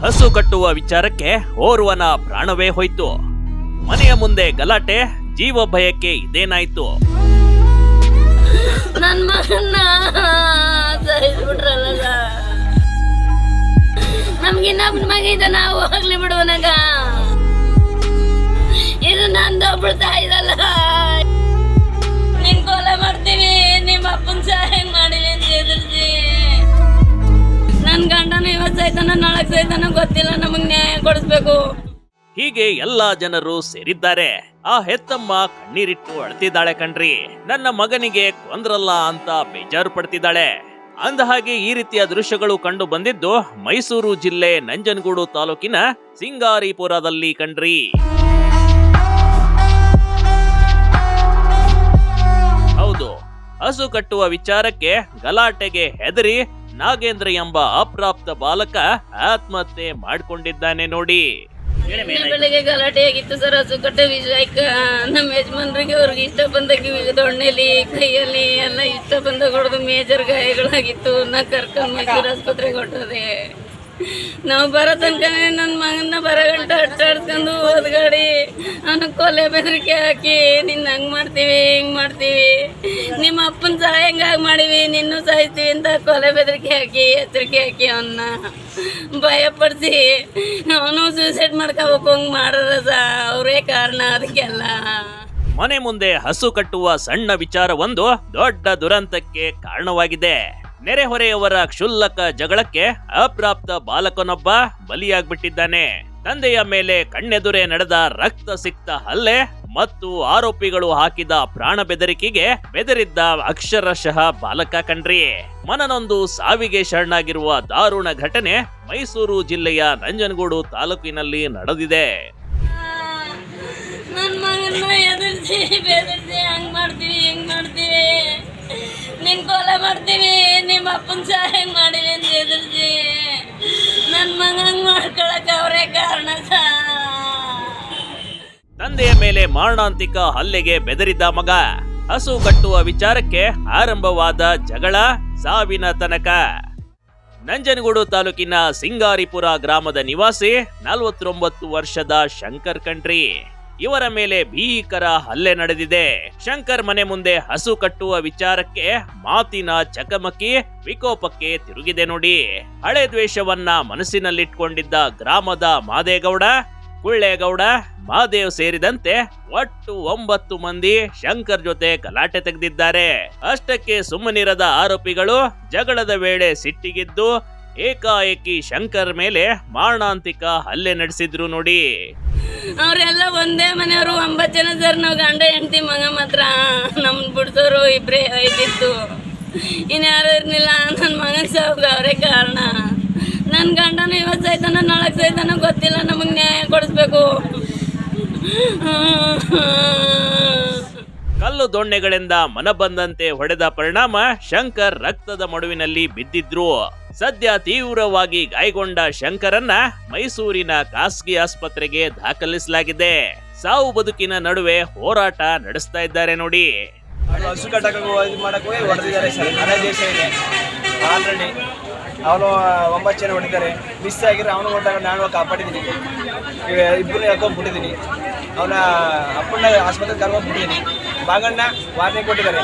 ಹಸು ಕಟ್ಟುವ ವಿಚಾರಕ್ಕೆ ಓರ್ವನ ಪ್ರಾಣವೇ ಹೋಯ್ತು. ಮನೆಯ ಮುಂದೆ ಗಲಾಟೆ, ಜೀವ ಭಯಕ್ಕೆ ಇದೇನಾಯ್ತು? ನನ್ ಮಗನ್ನ ಸಹಿಸ್ಬಿಟ್ರಲ್ಲ. ನಮ್ಗಿನ್ನೊಬ್ಬನ ಮಗ ಇದ್ದ, ನಾವು ಹೋಗ್ಲಿ ಬಿಡುವನಾಗ. ಇದು ನಂದೊಬ್ಳು ತಾಯಿದಲ್ಲ. ನಿನ್ ಕೊಲೆ ಮಾಡ್ತೀವಿ, ನಿಮ್ಮ ಅಪ್ಪನ ಸಹಾಯ ಮಾಡಿವಿ ಅಂತ ಎದುರಿಸಿ. ನನ್ ಗಂಡನ ಇವತ್ತು ಸೈತಾನ, ನಾಳೆ ಸೈತಾನ ಗೊತ್ತಿಲ್ಲ. ನಮಗ್ ನ್ಯಾಯ ಕೊಡಿಸ್ಬೇಕು. ಹೀಗೆ ಎಲ್ಲಾ ಜನರು ಸೇರಿದ್ದಾರೆ. ಆ ಹೆತ್ತಮ್ಮ ಕಣ್ಣೀರಿಟ್ಟು ಅಳ್ತಿದ್ದಾಳೆ ಕಣ್ರಿ. ನನ್ನ ಮಗನಿಗೆ ಕೊಂದ್ರಲ್ಲ ಅಂತ ಬೇಜಾರು ಪಡ್ತಿದ್ದಾಳೆ. ಅಂದಹಾಗೆ ಈ ರೀತಿಯ ದೃಶ್ಯಗಳು ಕಂಡು ಬಂದಿದ್ದು ಮೈಸೂರು ಜಿಲ್ಲೆ ನಂಜನಗೂಡು ತಾಲೂಕಿನ ಸಿಂಗಾರಿಪುರದಲ್ಲಿ ಕಣ್ರಿ. ಹೌದು, ಹಸು ಕಟ್ಟುವ ವಿಚಾರಕ್ಕೆ ಗಲಾಟೆಗೆ ಹೆದರಿ ನಾಗೇಂದ್ರ ಎಂಬ ಅಪ್ರಾಪ್ತ ಬಾಲಕ ಆತ್ಮಹತ್ಯೆ ಮಾಡಿಕೊಂಡಿದ್ದಾನೆ ನೋಡಿ. ಬೆಳಿಗ್ಗೆ ಗಲಾಟೆ ಆಗಿತ್ತು ಸರ್. ಹಸು ಕಟ್ಟೆ ವಿಷಯಕ್ಕ ನಮ್ಮ ಯಜಮಾನ್ರಿಗೆ ಅವ್ರಿಗೆ ಇಷ್ಟ ಬಂದಾಗ ದೊಣ್ಣೆಲಿ ಕೈಯಲ್ಲಿ ಎಲ್ಲ ಇಷ್ಟ ಬಂದಾಗ ಹೊಡೆದು ಮೇಜರ್ ಗಾಯಗಳಾಗಿತ್ತು. ನಾ ಕರ್ಕೊಂಡು ಮೈಸೂರು ಆಸ್ಪತ್ರೆಗೆ ಹೊಟ್ಟದೆ. ನಾವು ಬರೋ ತನಕ ನನ್ನ ಮಗನ್ನ ಬರಗಂಟ ಅಟ್ಟಾಡ್ಸ್ಕೊಂಡು ಹೋದ್ಗಾಡಿ ಅವನು ಕೊಲೆ ಬೆದರಿಕೆ ಹಾಕಿ ನಿನ್ನ ಹಂಗೆ ಮಾಡ್ತೀವಿ, ಹಿಂಗೆ ಮಾಡ್ತೀವಿ, ನಿಮ್ಮ ಅಪ್ಪನ ಸಹಾಯ ಹೆಂಗಾಗಿ ಮಾಡೀವಿ, ನಿನ್ನೂ ಸಾಯ್ತೀವಿ ಅಂತ ಕೊಲೆ ಬೆದರಿಕೆ ಹಾಕಿ ಎಚ್ಚರಿಕೆ ಹಾಕಿ ಅವನ್ನ ಭಯಪಡಿಸಿ ಅವನು ಸೂಸೈಡ್ ಮಾಡ್ಕೋಬೇಕು. ಹಂಗೆ ಮಾಡೋದ ಅವರೇ ಕಾರಣ ಅದಕ್ಕೆಲ್ಲ. ಮನೆ ಮುಂದೆ ಹಸು ಕಟ್ಟುವ ಸಣ್ಣ ವಿಚಾರ ಒಂದು ದೊಡ್ಡ ದುರಂತಕ್ಕೆ ಕಾರಣವಾಗಿದೆ. ನೆರೆಹೊರೆಯವರ ಕ್ಷುಲ್ಲಕ ಜಗಳಕ್ಕೆ ಅಪ್ರಾಪ್ತ ಬಾಲಕನೊಬ್ಬ ಬಲಿಯಾಗ್ಬಿಟ್ಟಿದ್ದಾನೆ. ತಂದೆಯ ಮೇಲೆ ಕಣ್ಣೆದುರೇ ನಡೆದ ರಕ್ತ ಸಿಕ್ತ ಹಲ್ಲೆ ಮತ್ತು ಆರೋಪಿಗಳು ಹಾಕಿದ ಪ್ರಾಣ ಬೆದರಿಕೆಗೆ ಬೆದರಿದ್ದ ಅಕ್ಷರಶಃ ಬಾಲಕ ಕಣ್ರಿ. ಮನನೊಂದು ಸಾವಿಗೆ ಶರಣಾಗಿರುವ ದಾರುಣ ಘಟನೆ ಮೈಸೂರು ಜಿಲ್ಲೆಯ ನಂಜನಗೂಡು ತಾಲೂಕಿನಲ್ಲಿ ನಡೆದಿದೆ. ನನ್ನ ಮಗನ್ನ ಎದುರಿಸಿ ಬೆದರಿಸಿ ಹಂಗ್ ಮಾಡ್ತೀವಿ, ಹಿಂಗ್ ಮಾಡ್ತೀವಿ, ನಿನ್ ಕೊಲೆ ಮಾಡ್ತೀವಿ, ನಿಮ್ಮ ಅಪ್ಪನ ಸಹಾಯ ಮಾಡಿವಿ ಅಂತ ಎದುರಿಸಿ ನನ್ನ ಮಗ ಹಂಗ್ ಮಾಡ್ಕೊಳಕ್ ಅವರೇ ಕಾರಣ. ತಂದೆಯ ಮೇಲೆ ಮಾರಣಾಂತಿಕ ಹಲ್ಲೆಗೆ ಬೆದರಿದ್ದ ಮಗ. ಹಸು ಕಟ್ಟುವ ವಿಚಾರಕ್ಕೆ ಆರಂಭವಾದ ಜಗಳ ಸಾವಿನ ತನಕ. ನಂಜನಗೂಡು ತಾಲೂಕಿನ ಸಿಂಗಾರಿಪುರ ಗ್ರಾಮದ ನಿವಾಸಿ 49 ವರ್ಷದ ಶಂಕರ್ ಕಣ್ರಿ. ಇವರ ಮೇಲೆ ಭೀಕರ ಹಲ್ಲೆ ನಡೆದಿದೆ. ಶಂಕರ್ ಮನೆ ಮುಂದೆ ಹಸು ಕಟ್ಟುವ ವಿಚಾರಕ್ಕೆ ಮಾತಿನ ಚಕಮಕಿ ವಿಕೋಪಕ್ಕೆ ತಿರುಗಿದೆ ನೋಡಿ. ಹಳೆ ದ್ವೇಷವನ್ನ ಮನಸ್ಸಿನಲ್ಲಿಟ್ಕೊಂಡಿದ್ದ ಗ್ರಾಮದ ಮಾದೇಗೌಡ, ಕುಳ್ಳೇಗೌಡ, ಮಾದೇವ್ ಸೇರಿದಂತೆ ಒಟ್ಟು 9 ಮಂದಿ ಶಂಕರ್ ಜೊತೆ ಗಲಾಟೆ ತೆಗೆದಿದ್ದಾರೆ. ಅಷ್ಟಕ್ಕೆ ಸುಮ್ಮನಿರದ ಆರೋಪಿಗಳು ಜಗಳದ ವೇಳೆ ಸಿಟ್ಟಿಗಿದ್ದು ಏಕಾಏಕಿ ಶಂಕರ್ ಮೇಲೆ ಮಾರಣಾಂತಿಕ ಹಲ್ಲೆ ನಡೆಸಿದ್ರು ನೋಡಿ. ಅವರೆಲ್ಲ ಒಂದೇ ಮನೆಯವರು 9 ಜನ ಸರ್. ನಾವು ಗಂಡ ಹೆಂಡತಿ ಮಗ ಮಾತ್ರ. ನಮ್ ಬಿಡ್ಸೋರು ಇಬ್ರೇ ಇದ್ದಿತ್ತು, ಇನ್ಯಾರು ಇರ್ಲಿಲ್ಲ. ನನ್ನ ಮಗನ ಸಾವು ಅವರೇ ಕಾರಣ. ನನ್ನ ಗಂಡನ ಇವತ್ತು ಸೈತಾನ, ನಾಳೆ ಸೈತಾನ ಗೊತ್ತಿಲ್ಲ. ನಮಗ್ ನ್ಯಾಯ ಕೊಡಿಸ್ಬೇಕು. ಕಲ್ಲು ದೊಣ್ಣೆಗಳಿಂದ ಮನ ಬಂದಂತೆ ಹೊಡೆದ ಪರಿಣಾಮ ಶಂಕರ್ ರಕ್ತದ ಮಡುವಿನಲ್ಲಿ ಬಿದ್ದಿದ್ರು. ಸದ್ಯ ತೀವ್ರವಾಗಿ ಗಾಯಗೊಂಡ ಶಂಕರನ್ನ ಮೈಸೂರಿನ ಖಾಸಗಿ ಆಸ್ಪತ್ರೆಗೆ ದಾಖಲಿಸಲಾಗಿದೆ. ಸಾವು ಬದುಕಿನ ನಡುವೆ ಹೋರಾಟ ನಡೆಸ್ತಾ ಇದ್ದಾರೆ ನೋಡಿ. ಹಸು ಕಟ್ಟಕ್ಕೆ ಹೊಡೆದಿದ್ದಾರೆ ಸರ್. ಅದೇ ದೇಶ ಇದೆ ಆಲ್ರೆಡಿ. ಅವನು 9 ಜನ ಹೊಡಿದ್ದಾರೆ. ಮಿಸ್ ಆಗಿರೋ ಅವನು ಹೊಡೆದಾಗ ನಾನು ಕಾಪಾಡಿದ್ದೀನಿ. ಇಬ್ಬರು ಹಾಕೊಂಡ್ಬಿಟ್ಟಿದ್ದೀನಿ. ಅವನ ಅಪ್ಪನ ಆಸ್ಪತ್ರೆಗೆ ಕರ್ಕೊಂಡ್ಬಿಟ್ಟಿದ್ದೀನಿ. ಬಾಗಣ್ಣ ವಾರ್ನಿಂಗ್ ಕೊಟ್ಟಿದ್ದಾರೆ.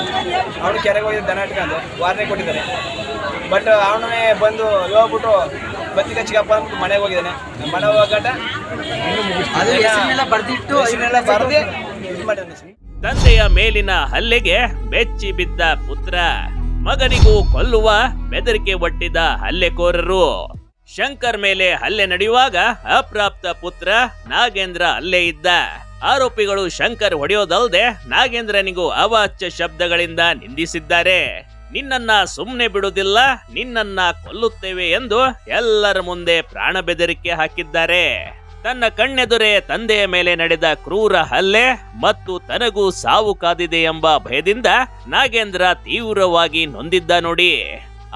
ಅವನು ಕೆರೆಗೆ ಹೋಗಿದ್ದ ದನ ಇಟ್ಕೊಂಡು ವಾರ್ನಿಂಗ್ ಕೊಟ್ಟಿದ್ದಾರೆ. ಬಟ್ ಅವನೇ ಬಂದು ಹೋಗ್ಬಿಟ್ಟು ಬತ್ತಿ ಕಚ್ಚಿಗಪ್ಪ ಅಂದ್ಬಿಟ್ಟು ಮನೆಗೆ ಹೋಗಿದ್ದಾನೆ. ಮನೆ ಹೋಗಟ ಬರೆದು ಇದು ಮಾಡಿದ್ದಾನೆ. ತಂದೆಯ ಮೇಲಿನ ಹಲ್ಲೆಗೆ ಬೆಚ್ಚಿ ಬಿದ್ದ ಪುತ್ರ, ಮಗನಿಗೂ ಕೊಲ್ಲುವ ಬೆದರಿಕೆ ಒಡ್ಡಿದ ಹಲ್ಲೆಕೋರರು. ಶಂಕರ್ ಮೇಲೆ ಹಲ್ಲೆ ನಡೆಯುವಾಗ ಅಪ್ರಾಪ್ತ ಪುತ್ರ ನಾಗೇಂದ್ರ ಅಲ್ಲೇ ಇದ್ದ. ಆರೋಪಿಗಳು ಶಂಕರ್ ಹೊಡೆಯೋದಲ್ಲದೆ ನಾಗೇಂದ್ರನಿಗೂ ಅವಾಚ್ಯ ಶಬ್ದಗಳಿಂದ ನಿಂದಿಸಿದ್ದಾರೆ. ನಿನ್ನನ್ನ ಸುಮ್ಮನೆ ಬಿಡುವುದಿಲ್ಲ, ನಿನ್ನನ್ನ ಕೊಲ್ಲುತ್ತೇವೆ ಎಂದು ಎಲ್ಲರ ಮುಂದೆ ಪ್ರಾಣ ಬೆದರಿಕೆ ಹಾಕಿದ್ದಾರೆ. ತನ್ನ ಕಣ್ಣೆದುರೇ ತಂದೆಯ ಮೇಲೆ ನಡೆದ ಕ್ರೂರ ಹಲ್ಲೆ ಮತ್ತು ತನಗೂ ಸಾವು ಕಾದಿದೆ ಎಂಬ ಭಯದಿಂದ ನಾಗೇಂದ್ರ ತೀವ್ರವಾಗಿ ನೊಂದಿದ್ದ ನೋಡಿ.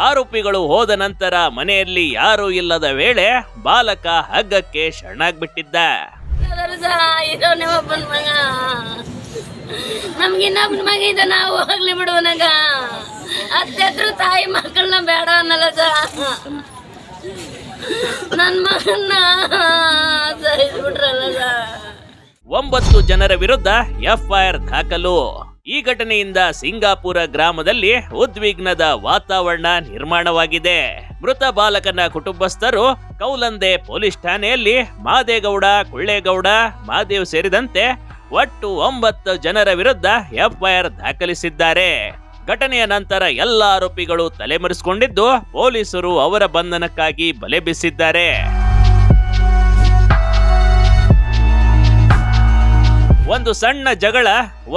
ಆರೋಪಿಗಳು ಹೋದ ನಂತರ ಮನೆಯಲ್ಲಿ ಯಾರೂ ಇಲ್ಲದ ವೇಳೆ ಬಾಲಕ ಹಗ್ಗಕ್ಕೆ ಶರಣಾಗ್ಬಿಟ್ಟಿದ್ದ. ನಮ್ಗಿನ್ನೊಬ್ಬನ ಮಗ ಇದ್ದ, ನಾವು ಹೋಗ್ಲಿ ಬಿಡುವನಾಗ. ಅತ್ತೆದ್ರು ತಾಯಿ ಮಕ್ಕಳನ್ನ ಬೇಡ ಅನ್ನಲ್ಲ ಸರ್. ನನ್ನ ಮಗನ್ನ ಸಾಯಿಸ್ಬಿಟ್ರಲ್ಲ ಸರ್. 9 ಜನರ ವಿರುದ್ಧ ಎಫ್ಐಆರ್ ದಾಖಲು. ಈ ಘಟನೆಯಿಂದ ಸಿಂಗಾಪುರ ಗ್ರಾಮದಲ್ಲಿ ಉದ್ವಿಗ್ನದ ವಾತಾವರಣ ನಿರ್ಮಾಣವಾಗಿದೆ. ಮೃತ ಬಾಲಕನ ಕುಟುಂಬಸ್ಥರು ಕೌಲಂದೆ ಪೊಲೀಸ್ ಠಾಣೆಯಲ್ಲಿ ಮಾದೇಗೌಡ, ಕೊಳ್ಳೇಗೌಡ, ಮಾದೇವ್ ಸೇರಿದಂತೆ ಒಟ್ಟು 9 ಜನರ ವಿರುದ್ಧ ಎಫ್ಐಆರ್ ದಾಖಲಿಸಿದ್ದಾರೆ. ಘಟನೆಯ ನಂತರ ಎಲ್ಲ ಆರೋಪಿಗಳು ತಲೆಮರೆಸಿಕೊಂಡಿದ್ದು ಪೊಲೀಸರು ಅವರ ಬಂಧನಕ್ಕಾಗಿ ಬಲೆ ಬೀಸಿದ್ದಾರೆ. ಒಂದು ಸಣ್ಣ ಜಗಳ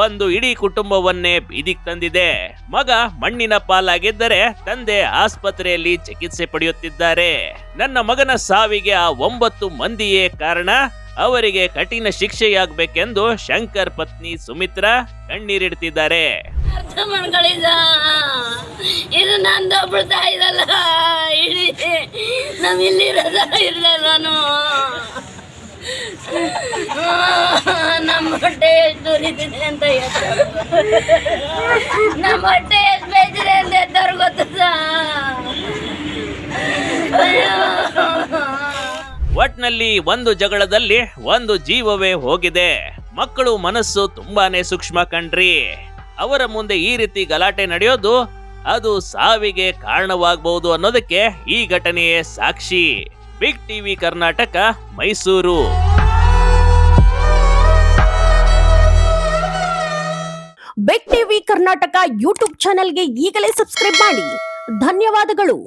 ಒಂದು ಇಡೀ ಕುಟುಂಬವನ್ನೇ ಬೀದಿಗೆ ತಂದಿದೆ. ಮಗ ಮಣ್ಣಿನ ಪಾಲಾಗಿದ್ದರೆ ತಂದೆ ಆಸ್ಪತ್ರೆಯಲ್ಲಿ ಚಿಕಿತ್ಸೆ ಪಡೆಯುತ್ತಿದ್ದಾರೆ. ನನ್ನ ಮಗನ ಸಾವಿಗೆ ಆ 9 ಮಂದಿಯೇ ಕಾರಣ. ಅವರಿಗೆ ಕಠಿಣ ಶಿಕ್ಷೆಯಾಗಬೇಕೆಂದು ಶಂಕರ್ ಪತ್ನಿ ಸುಮಿತ್ರಾ ಕಣ್ಣೀರಿಡ್ತಿದ್ದಾರೆ. ಅರ್ಥ ಮಾಡ್ಕೊಳ್ಳಿ ಸರ್, ಇದು ನಂದೊಬ್ಳು ತಾಯಿದಲ್ಲ, ಇಡೀ ನಾವಿಲ್ಲಿರೋದ ಇರಲಿಲ್ಲನು. ನಮ್ಮ ಹೊಟ್ಟೆ ಎಷ್ಟು ಉರಿತಿದೆ ಅಂತ ಹೇಳ್ತಾರೆ, ನಮ್ಮ ಹೊಟ್ಟೆ ಎಷ್ಟು ಬೇಯಿಸಿದೆ ಅಂತ ಹೇಳ್ತಾರೆ ಗೊತ್ತು ಸರ್. ಒಟ್ನಲ್ಲಿ ಒಂದು ಜಗಳದಲ್ಲಿ ಒಂದು ಜೀವವೇ ಹೋಗಿದೆ. ಮಕ್ಕಳು ಮನಸ್ಸು ತುಂಬಾನೇ ಸೂಕ್ಷ್ಮ ಕಣ್ರಿ. ಅವರ ಮುಂದೆ ಈ ರೀತಿ ಗಲಾಟೆ ನಡೆಯೋದು ಅದು ಸಾವಿಗೆ ಕಾರಣವಾಗಬಹುದು ಅನ್ನೋದಕ್ಕೆ ಈ ಘಟನೆಯೇ ಸಾಕ್ಷಿ. Big TV Karnataka, Mysuru. Big TV Karnataka YouTube ಚಾನೆಲ್ಗೆ ಈಗಲೇ ಸಬ್ಸ್ಕ್ರೈಬ್ ಮಾಡಿ. ಧನ್ಯವಾದಗಳು.